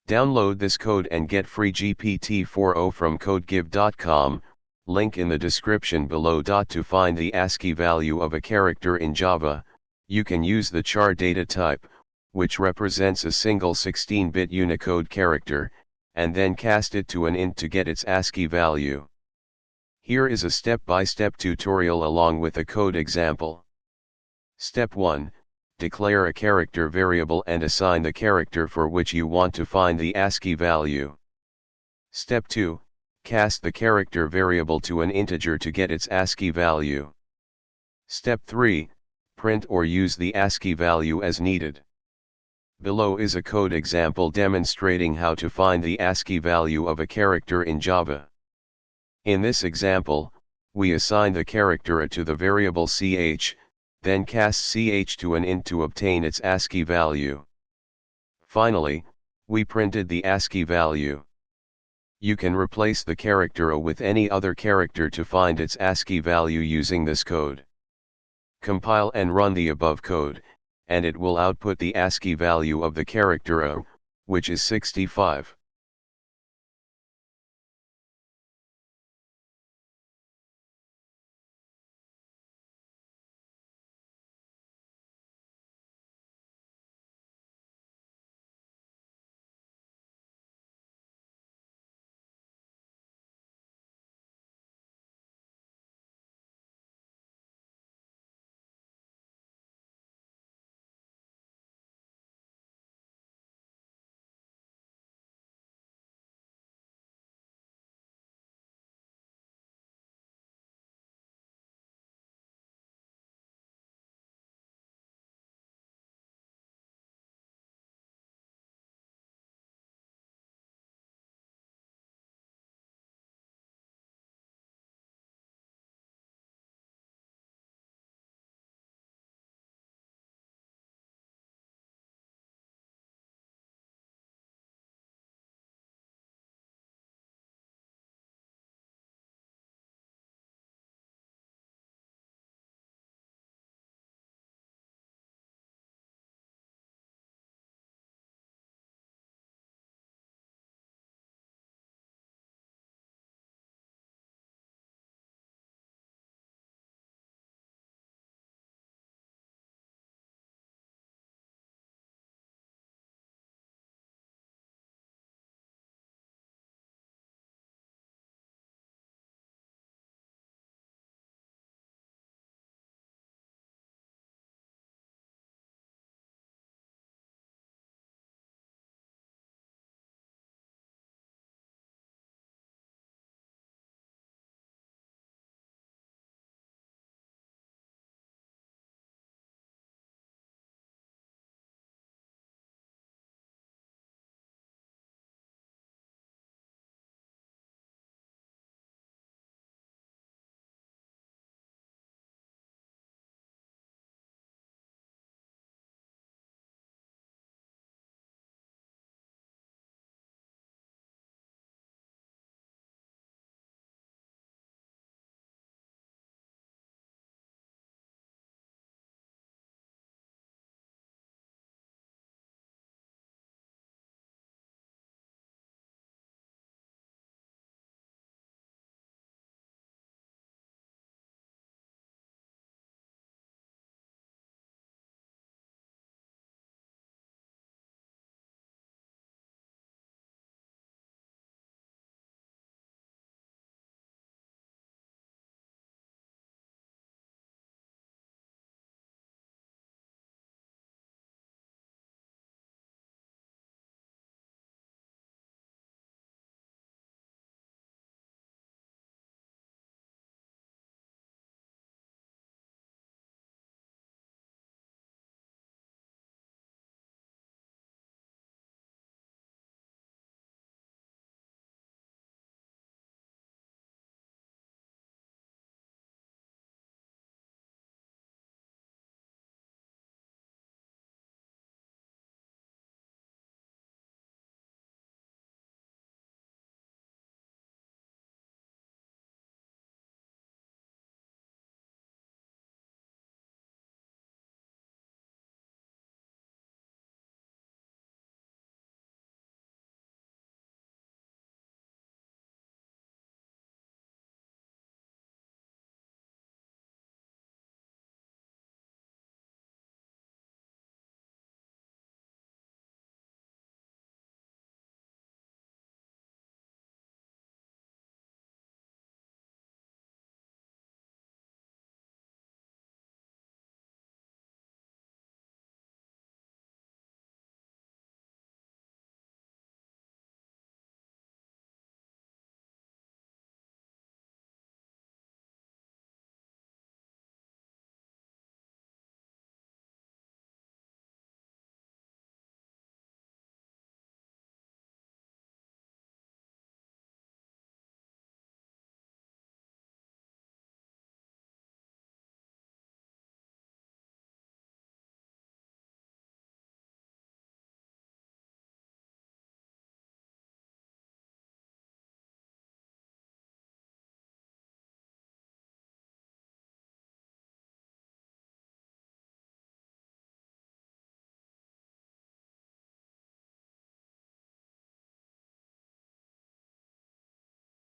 Download this code and get free GPT-4o from codegive.com, link in the description below. To find the ASCII value of a character in Java, you can use the char data type, which represents a single 16-bit Unicode character, and then cast it to an int to get its ASCII value. Here is a step-by-step tutorial along with a code example. Step 1. Declare a character variable and assign the character for which you want to find the ASCII value. Step 2. Cast the character variable to an integer to get its ASCII value. Step 3. Print or use the ASCII value as needed. Below is a code example demonstrating how to find the ASCII value of a character in Java. In this example, we assign the character a to the variable ch, then cast ch to an int to obtain its ASCII value. Finally, we printed the ASCII value. You can replace the character a with any other character to find its ASCII value using this code. Compile and run the above code, and it will output the ASCII value of the character a, which is 65.